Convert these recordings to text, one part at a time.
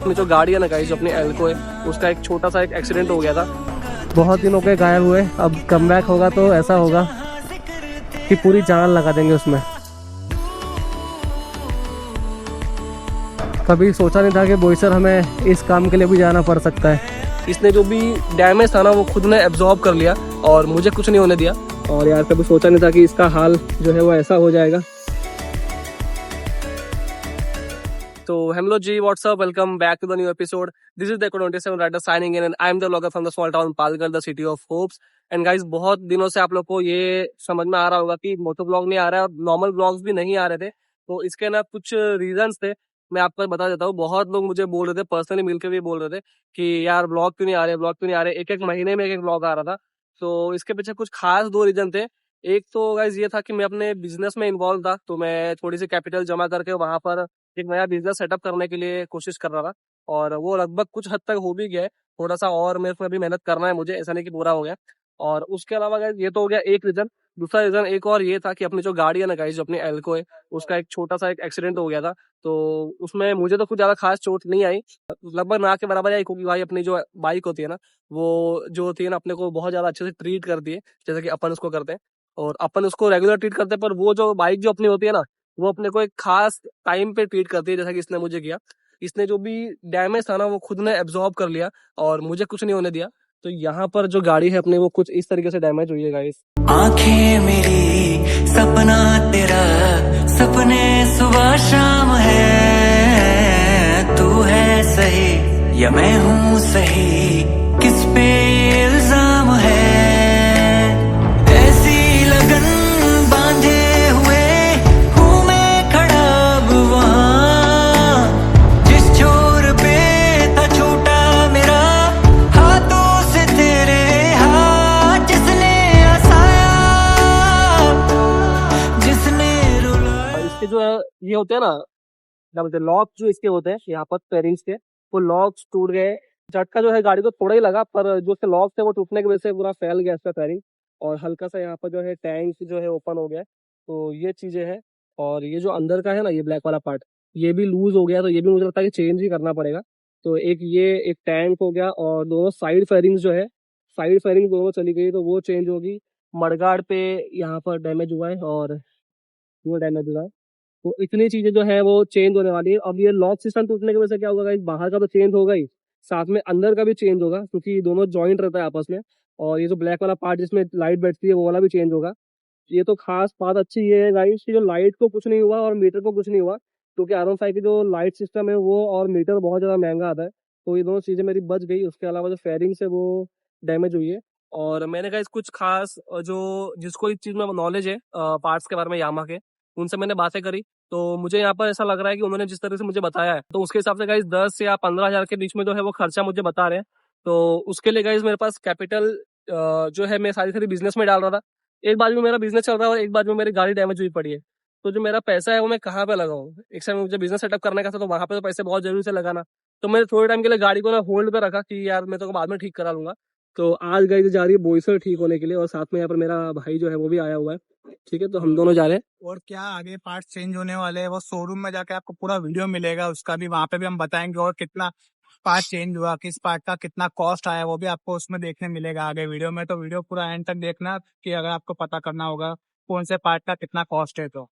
अपनी जो गाड़ी है ना गाइस, जो अपनी एल्को है, उसका एक छोटा सा एक एक्सीडेंट हो गया था। बहुत दिनों के गायब हुए, अब कमबैक होगा तो ऐसा होगा कि पूरी जान लगा देंगे उसमें। कभी सोचा नहीं था कि बॉयसर हमें इस काम के लिए भी जाना पड़ सकता है। इसने जो भी डैमेज था ना वो खुद ने एब्जॉर्ब कर लिया और मुझे कुछ नहीं होने दिया। और यार कभी सोचा नहीं था कि इसका हाल जो है वो ऐसा हो जाएगा। तो hello ji, what's up, welcome back to the new episode. This is the Echo 27 rider signing in and I am the vlogger from the small town Palghar, the city of hopes. And guys, बहुत दिनों से आप लोग को ये समझ में आ रहा होगा कि मोटो ब्लॉग नहीं आ रहा है और नॉर्मल ब्लॉग्स भी नहीं आ रहे थे। तो इसके ना कुछ रीजंस थे, मैं आपको बता देता हूँ। बहुत लोग मुझे बोल रहे थे, पर्सनली मिलकर भी बोल रहे थे कि यार ब्लॉग क्यों नहीं आ रहे, ब्लॉग क्यों नहीं आ रहे। एक एक महीने में एक एक ब्लॉग आ रहा था। तो इसके पीछे कुछ खास दो रीजन थे। एक तो गाइस ये था कि मैं अपने बिजनेस में इन्वॉल्व था, तो मैं थोड़ी सी कैपिटल जमा करके वहां पर एक नया बिजनेस सेटअप करने के लिए कोशिश कर रहा था और वो लगभग कुछ हद तक हो भी गया है। थोड़ा सा और मेरे को अभी मेहनत करना है मुझे, ऐसा नहीं कि पूरा हो गया। और उसके अलावा गाइस ये तो हो गया एक रीजन। दूसरा रीजन एक और ये था कि अपनी जो गाड़ी है ना गाइस, जो अपनी एल्को है, उसका एक छोटा सा एक एक्सीडेंट हो गया था। तो उसमें मुझे तो कुछ ज्यादा खास चोट नहीं आई, लगभग ना के बराबर आई, क्योंकि भाई अपनी जो बाइक होती है ना, वो जो होती है ना, अपने को बहुत ज्यादा अच्छे से ट्रीट करती है, जैसे कि अपन उसको करते हैं। और अपन उसको रेगुलर ट्रीट करते हैं, पर वो जो बाइक जो अपनी होती है ना, वो अपने को एक खास टाइम पे ट्रीट करती है, जैसा कि इसने मुझे किया। इसने जो भी डैमेज था ना वो खुद ने एब्जॉर्ब कर लिया और मुझे कुछ नहीं होने दिया। तो यहाँ पर जो गाड़ी है अपने, वो कुछ इस तरीके से डैमेज हुई है गाइस। आंखें मेरी सपना तेरा, सपने सुबह शाम है। तू है सही या मैं हूँ सही, किस पे इल्जाम है। ऐसी लगन बांधे हुए हूँ मैं खड़ा अब वहाँ, जिस छोर पे था छूटा मेरा, हाथों से तेरे हाथ जिसने हंसाया, जिसने रुलाया। इसके जो ये होते हैं ना, क्या बोलते हैं, लॉक जो इसके होते हैं यहाँ पर पेयरिंग्स के, वो लॉक्स टूट गए। झटका जो है गाड़ी को थोड़ा ही लगा, पर जो उसके लॉक्स थे वो टूटने की वजह से पूरा फैल गया इसका पेयरिंग। और हल्का सा यहाँ पर जो है टैंक जो है ओपन हो गया। तो ये चीजें हैं। और ये जो अंदर का है ना, ये ब्लैक वाला पार्ट, ये भी लूज हो गया, तो ये भी मुझे लगता है कि चेंज ही करना पड़ेगा। तो एक टैंक हो गया और दोनों साइड फेयरिंग्स जो है, साइड फेयरिंग दोनों चली गई, तो वो चेंज होगी। मडगार्ड पे यहाँ पर डैमेज हुआ है और वो डैमेज हुआ है। तो इतनी चीजें जो है वो चेंज होने वाली है। अब ये लॉक सिस्टम टूटने की वजह से क्या होगा, बाहर का तो चेंज होगा ही, साथ में अंदर का भी चेंज होगा, क्योंकि दोनों जॉइंट रहता है आपस में। और ये जो ब्लैक वाला पार्ट जिसमें लाइट बैठती है, वो वाला भी चेंज होगा। ये तो खास बात अच्छी ये है गाइस कि जो लाइट को कुछ नहीं हुआ और मीटर को कुछ नहीं हुआ, क्योंकि R15 की जो लाइट सिस्टम है वो और मीटर बहुत ज्यादा महंगा आता है। तो ये दोनों चीजें मेरी बच गई। उसके अलावा जो फेयरिंग्स है वो डैमेज हुई है। और मैंने गाइस कुछ खास जो जिसको इस चीज में नॉलेज है पार्ट्स के बारे में, यामा के, उनसे मैंने बातें करी। तो मुझे यहाँ पर ऐसा लग रहा है कि उन्होंने जिस तरह से मुझे बताया है, तो उसके हिसाब से गाइस 10 या 15 हज़ार के बीच में जो है वो खर्चा मुझे बता रहे हैं। तो उसके लिए गाइस मेरे पास कैपिटल जो है, मैं सारी बिजनेस में डाल रहा था। एक बाजू में मेरा बिजनेस चल रहा है और एक बाजू में मेरी गाड़ी डैमेज हुई पड़ी है। तो जो मेरा पैसा है वो मैं कहाँ पे लगाऊं। एक समय मुझे बिजनेस सेटअप करने का था, तो वहां पे तो पैसे बहुत जरूरी से लगाना। तो मैंने थोड़े टाइम के लिए गाड़ी को ना होल्ड पे रखा कि यार मैं तो बाद में ठीक करा लूंगा। तो आज गाड़ी जा रही है बोईसर ठीक होने के लिए, और साथ में यहाँ पर मेरा भाई जो है वो भी आया हुआ है। ठीक है, तो हम दोनों जा रहे हैं। और क्या आगे पार्ट चेंज होने वाले हैं, वो शोरूम में जाके आपको पूरा वीडियो मिलेगा उसका भी, वहां पे भी हम बताएंगे और कितना पार्ट चेंज हुआ, किस पार्ट का कितना कॉस्ट आया, वो भी आपको उसमें देखने मिलेगा आगे वीडियो में। तो वीडियो पूरा एंड तक देखना कि अगर आपको पता करना होगा कौन से पार्ट का कितना कॉस्ट है। तो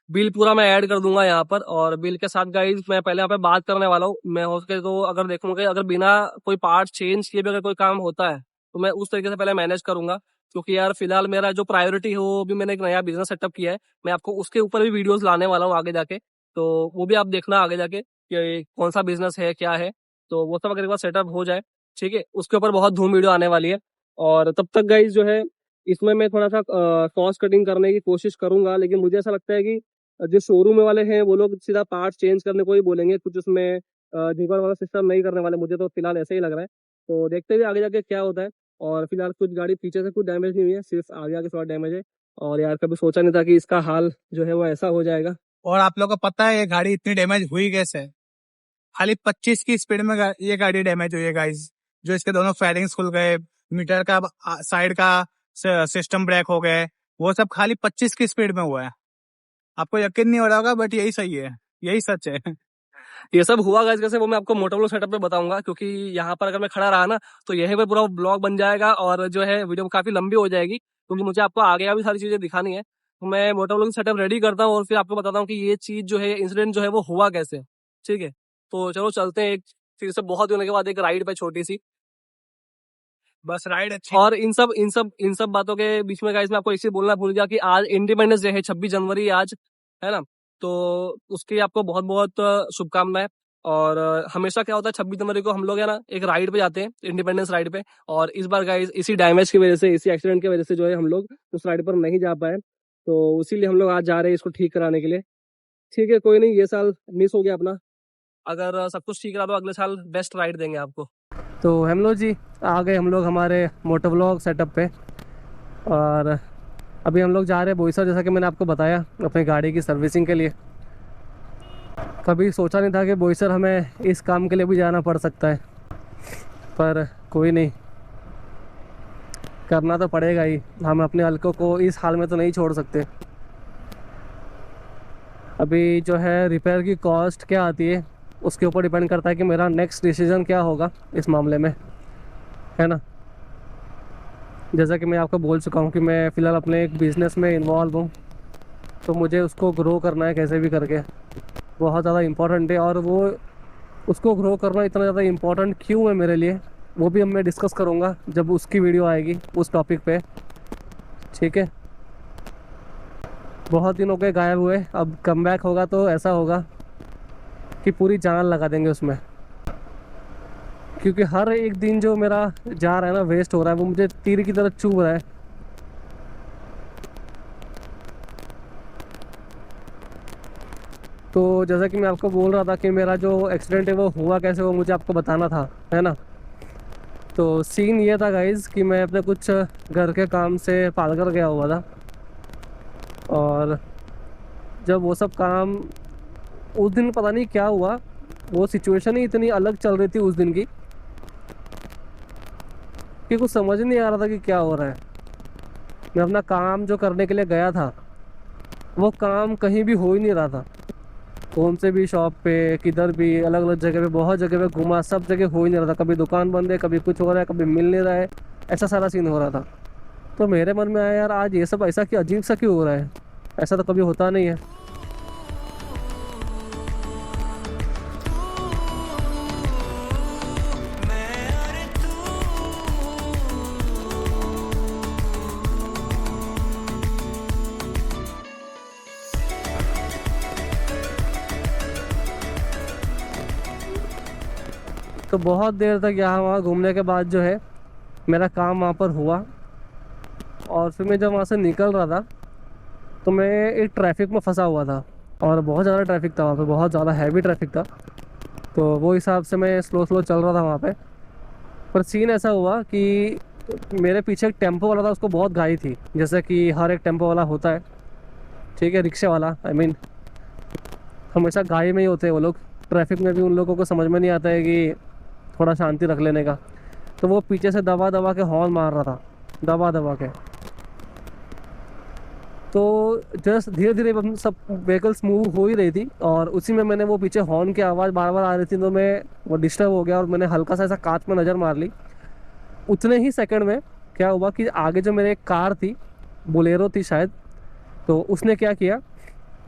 बिल पूरा मैं ऐड कर दूंगा यहाँ पर, और बिल के साथ गाइज मैं पहले यहाँ पे बात करने वाला हूँ। मैं हो सके तो अगर देखूंगा, अगर बिना कोई पार्ट चेंज किए भी अगर कोई काम होता है, तो मैं उस तरीके से पहले मैनेज करूंगा। क्योंकि यार फिलहाल मेरा जो प्रायोरिटी है वो भी, मैंने एक नया बिजनेस सेटअप किया है, मैं आपको उसके ऊपर भी वीडियोस लाने वाला हूँ आगे जाके। तो वो भी आप देखना आगे जाके कि कौन सा बिजनेस है, क्या है। तो वो सब अगर एक बार सेटअप हो जाए, ठीक है, उसके ऊपर बहुत धूम वीडियो आने वाली है। और तब तक गाइज जो है, इसमें मैं थोड़ा सा कॉस्ट कटिंग करने की कोशिश करूंगा। लेकिन मुझे ऐसा लगता है कि जो शोरूम वाले हैं वो लोग सीधा पार्ट चेंज करने को ही बोलेंगे, कुछ उसमें जीवन वाला सिस्टम नहीं करने वाले। मुझे तो फिलहाल ऐसे ही लग रहा है। तो देखते हुए आगे जाके क्या होता है। और फिलहाल कुछ गाड़ी पीछे से कुछ डैमेज नहीं हुई है, सिर्फ आगे आगे थोड़ा डैमेज है। और यार कभी सोचा नहीं था कि इसका हाल जो है वो ऐसा हो जाएगा। और आप लोगों को पता है ये गाड़ी इतनी डैमेज हुई कैसे? खाली 25 की स्पीड में ये गाड़ी डैमेज हुई है गाइस। जो इसके दोनों फेयरिंग्स खुल गए, मीटर का साइड का सिस्टम ब्रेक हो गए, वो सब खाली 25 की स्पीड में हुआ है। आपको यकीन नहीं हो रहा होगा, बट यही सही है, यही सच है। ये सब हुआ गाइस कैसे, वो मैं आपको मोटोव्लॉग सेटअप पे बताऊंगा, क्योंकि यहाँ पर अगर मैं खड़ा रहा ना तो यहीं पे पूरा ब्लॉग बन जाएगा और जो है वीडियो काफी लंबी हो जाएगी, क्योंकि मुझे आपको आगे भी सारी चीजें दिखानी है। तो मैं मोटोव्लॉग सेटअप रेडी करता हूँ और फिर आपको बताता हूँ कि ये चीज जो है, इंसिडेंट जो है वो हुआ कैसे। ठीक है, तो चलो चलते हैं। एक फिर से बहुत दिनों के बाद एक राइड पे छोटी सी। बस राइड अच्छी। और इन सब बातों के बीच में गाइस मैं आपको इसे बोलना भूल गया कि आज इंडिपेंडेंस डे है, 26 जनवरी आज, है ना। तो उसकी आपको बहुत बहुत शुभकामनाएं। और हमेशा क्या होता है 26 जनवरी को हम लोग है ना एक राइड पे जाते हैं, इंडिपेंडेंस राइड पे। और इस बार गाइस इसी डैमेज की वजह से, इसी एक्सीडेंट की वजह से जो है हम लोग उस राइड पर नहीं जा पाए, तो इसीलिए हम लोग आज जा रहे हैं इसको ठीक कराने के लिए। ठीक है, कोई नहीं, ये साल मिस हो गया अपना। अगर सब कुछ ठीक रहा तो अगले साल बेस्ट राइड देंगे आपको। तो हम लोग जी आ गए हम लोग हमारे मोटोव्लॉग सेटअप पे, और अभी हम लोग जा रहे हैं बोईसर, जैसा कि मैंने आपको बताया, अपनी गाड़ी की सर्विसिंग के लिए। कभी सोचा नहीं था कि बोईसर हमें इस काम के लिए भी जाना पड़ सकता है, पर कोई नहीं, करना तो पड़ेगा ही। हम अपने हल्कों को इस हाल में तो नहीं छोड़ सकते। अभी जो है रिपेयर की कॉस्ट क्या आती है उसके ऊपर डिपेंड करता है कि मेरा नेक्स्ट डिसीज़न क्या होगा इस मामले में, है ना। जैसा कि मैं आपको बोल चुका हूँ कि मैं फ़िलहाल अपने एक बिज़नेस में इन्वॉल्व हूँ, तो मुझे उसको ग्रो करना है कैसे भी करके, बहुत ज़्यादा इम्पोर्टेंट है। और वो उसको ग्रो करना इतना ज़्यादा इम्पोर्टेंट क्यों है मेरे लिए, वो भी अब मैं डिस्कस करूँगा जब उसकी वीडियो आएगी उस टॉपिक पे। ठीक है, बहुत दिन हो गए गायब हुए, अब कम बैक होगा तो ऐसा होगा कि पूरी जान लगा देंगे उसमें, क्योंकि हर एक दिन जो मेरा जा रहा है ना, वेस्ट हो रहा है, वो मुझे तीर की तरह चुभ रहा है। तो जैसा कि मैं आपको बोल रहा था कि मेरा जो एक्सीडेंट है वो हुआ कैसे, वो मुझे आपको बताना था, है ना। तो सीन ये था गाइज़ कि मैं अपने कुछ घर के काम से पालघर गया हुआ था, और जब वो सब काम, उस दिन पता नहीं क्या हुआ, वो सिचुएशन ही इतनी अलग चल रही थी उस दिन की कि कुछ समझ नहीं आ रहा था कि क्या हो रहा है। मैं अपना काम जो करने के लिए गया था, वो काम कहीं भी हो ही नहीं रहा था। कौन से भी शॉप पे, किधर भी, अलग अलग जगह पे, बहुत जगह पे घूमा, सब जगह हो ही नहीं रहा था। कभी दुकान बंद है, कभी कुछ हो रहा है, कभी मिल नहीं रहा है, ऐसा सारा सीन हो रहा था। तो मेरे मन में आया यार, आज ये सब ऐसा क्यों, अजीब सा क्यों हो रहा है, ऐसा तो कभी होता नहीं है। तो बहुत देर तक यहाँ वहाँ घूमने के बाद जो है मेरा काम वहाँ पर हुआ, और फिर मैं जब वहाँ से निकल रहा था तो मैं एक ट्रैफिक में फंसा हुआ था, और बहुत ज़्यादा ट्रैफिक था वहाँ पे, बहुत ज़्यादा हैवी ट्रैफिक था। तो वो हिसाब से मैं स्लो स्लो चल रहा था वहाँ पे। पर सीन ऐसा हुआ कि मेरे पीछे एक टेम्पो वाला था, उसको बहुत घाई थी, जैसे कि हर एक टेम्पो वाला होता है। ठीक है, रिक्शे वाला, आई मीन हमेशा घाई में ही होते हैं वो लोग। ट्रैफिक में भी उन लोगों को समझ में नहीं आता है कि थोड़ा शांति रख लेने का। तो वो पीछे से दबा दबा के हॉर्न मार रहा था, दबा दबा के। तो जस्ट धीरे धीरे हम सब व्हीकल्स मूव हो ही रही थी, और उसी में मैंने वो पीछे हॉर्न की आवाज़ बार बार आ रही थी, तो मैं वो डिस्टर्ब हो गया और मैंने हल्का सा ऐसा कांच में नज़र मार ली। उतने ही सेकंड में क्या हुआ कि आगे जो मेरे एक कार थी, बोलेरो थी शायद, तो उसने क्या किया,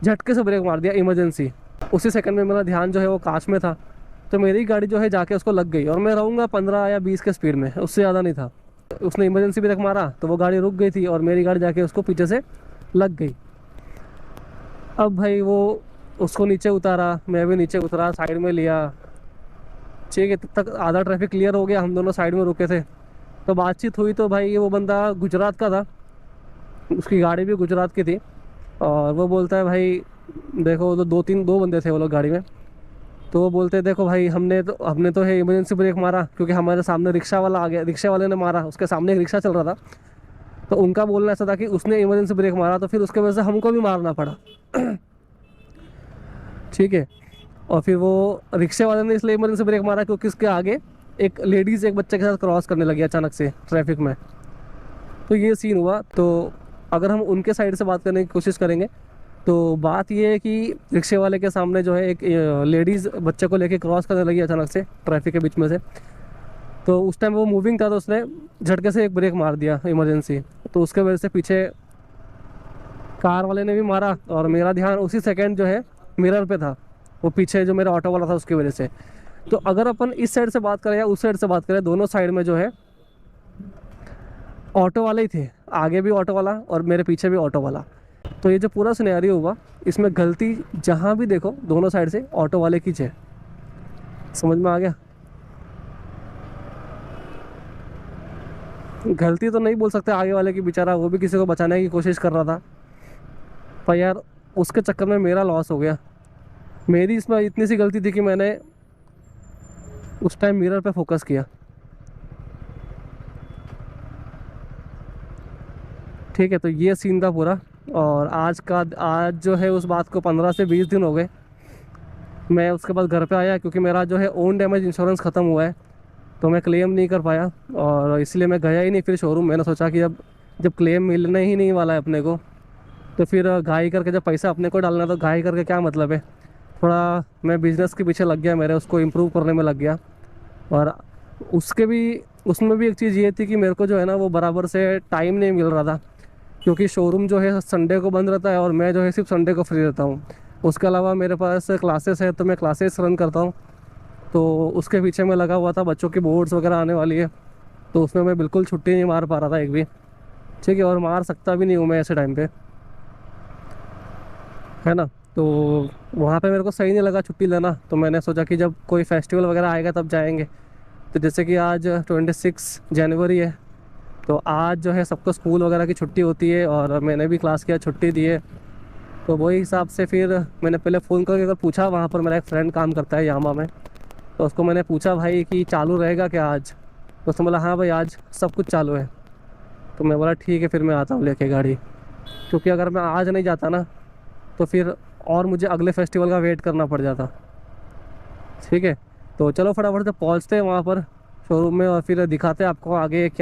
झटके से ब्रेक मार दिया इमरजेंसी। उसी सेकंड में मेरा ध्यान जो है वो कांच में था, तो मेरी गाड़ी जो है जाके उसको लग गई, और मैं रहूँगा 15 या 20 के स्पीड में, उससे ज़्यादा नहीं था। उसने इमरजेंसी ब्रेक मारा तो वो गाड़ी रुक गई थी, और मेरी गाड़ी जाके उसको पीछे से लग गई। अब भाई वो उसको नीचे उतारा, मैं भी नीचे उतरा, साइड में लिया। ठीक है, तब तक आधा ट्रैफिक क्लियर हो गया, हम दोनों साइड में रुके थे। तो बातचीत हुई, तो भाई वो बंदा गुजरात का था, उसकी गाड़ी भी गुजरात की थी, और वो बोलता है भाई देखो, तो दो बंदे थे वो लोग गाड़ी में। तो वो बोलते देखो भाई, हमने तो है इमरजेंसी ब्रेक मारा, क्योंकि हमारे सामने रिक्शा वाला आ गया, रिक्शे वाले ने मारा, उसके सामने एक रिक्शा चल रहा था। तो उनका बोलना ऐसा था कि उसने इमरजेंसी ब्रेक मारा, तो फिर उसके वजह से हमको भी मारना पड़ा। ठीक है, और फिर वो रिक्शे वाले ने इसलिए इमरजेंसी ब्रेक मारा क्योंकि उसके आगे एक लेडीज़ एक बच्चे के साथ क्रॉस करने लगी अचानक से ट्रैफिक में। तो ये सीन हुआ। तो अगर हम उनके साइड से बात करने की कोशिश करेंगे तो बात ये है कि रिक्शे वाले के सामने जो है एक लेडीज़ बच्चे को लेके क्रॉस करने लगी अचानक से ट्रैफिक के बीच में से। तो उस टाइम वो मूविंग था तो उसने झटके से एक ब्रेक मार दिया इमरजेंसी, तो उसके वजह से पीछे कार वाले ने भी मारा और मेरा ध्यान उसी सेकंड जो है मिरर पे था, वो पीछे जो मेरा ऑटो वाला था उसकी वजह से। तो अगर अपन इस साइड से बात करें या उस साइड से बात करें, दोनों साइड में जो है ऑटो वाले ही थे, आगे भी ऑटो वाला और मेरे पीछे भी ऑटो वाला। तो ये जो पूरा सिनेरियो हुआ इसमें गलती जहाँ भी देखो दोनों साइड से ऑटो वाले की है। समझ में आ गया? गलती तो नहीं बोल सकते आगे वाले की, बेचारा वो भी किसी को बचाने की कोशिश कर रहा था, पर यार उसके चक्कर में मेरा लॉस हो गया। मेरी इसमें इतनी सी गलती थी कि मैंने उस टाइम मिरर पे फोकस किया। ठीक है, तो ये सीन था पूरा। और आज जो है उस बात को 15 से 20 दिन हो गए। मैं उसके बाद घर पे आया क्योंकि मेरा जो है ओन डैमेज इंश्योरेंस ख़त्म हुआ है, तो मैं क्लेम नहीं कर पाया और इसलिए मैं गया ही नहीं फिर शोरूम। मैंने सोचा कि जब क्लेम मिलने ही नहीं वाला है अपने को, तो फिर घाई करके जब पैसा अपने को डालना तो घाई करके क्या मतलब है। थोड़ा मैं बिज़नेस के पीछे लग गया, मेरे उसको इम्प्रूव करने में लग गया। और उसमें भी एक चीज़ ये थी कि मेरे को जो है ना वो बराबर से टाइम नहीं मिल रहा था, क्योंकि शोरूम जो है संडे को बंद रहता है और मैं जो है सिर्फ संडे को फ्री रहता हूँ। उसके अलावा मेरे पास क्लासेस है तो मैं क्लासेस रन करता हूँ, तो उसके पीछे मैं लगा हुआ था। बच्चों की बोर्ड्स वगैरह आने वाली है तो उसमें मैं बिल्कुल छुट्टी नहीं मार पा रहा था एक भी। ठीक है, और मार सकता भी नहीं हूँ मैं ऐसे टाइम पे, है ना। तो वहाँ पे मेरे को सही नहीं लगा छुट्टी लेना, तो मैंने सोचा कि जब कोई फेस्टिवल वगैरह आएगा तब जाएंगे। तो जैसे कि आज 26 जनवरी है, तो आज जो है सबको स्कूल वगैरह की छुट्टी होती है और मैंने भी क्लास किया, छुट्टी दी है। तो वही हिसाब से फिर मैंने पहले फ़ोन करके अगर पूछा, वहाँ पर मेरा एक फ्रेंड काम करता है यामा में, तो उसको मैंने पूछा भाई कि चालू रहेगा क्या आज। तो उसने बोला हाँ भाई आज सब कुछ चालू है। तो मैं बोला ठीक है फिर मैं आता हूँ लेके गाड़ी, क्योंकि अगर मैं आज नहीं जाता ना तो फिर और मुझे अगले फेस्टिवल का वेट करना पड़ जाता। ठीक है, तो चलो फटाफट से पहुँचते हैं वहाँ पर शोरूम में और फिर दिखाते हैं आपको आगे क्या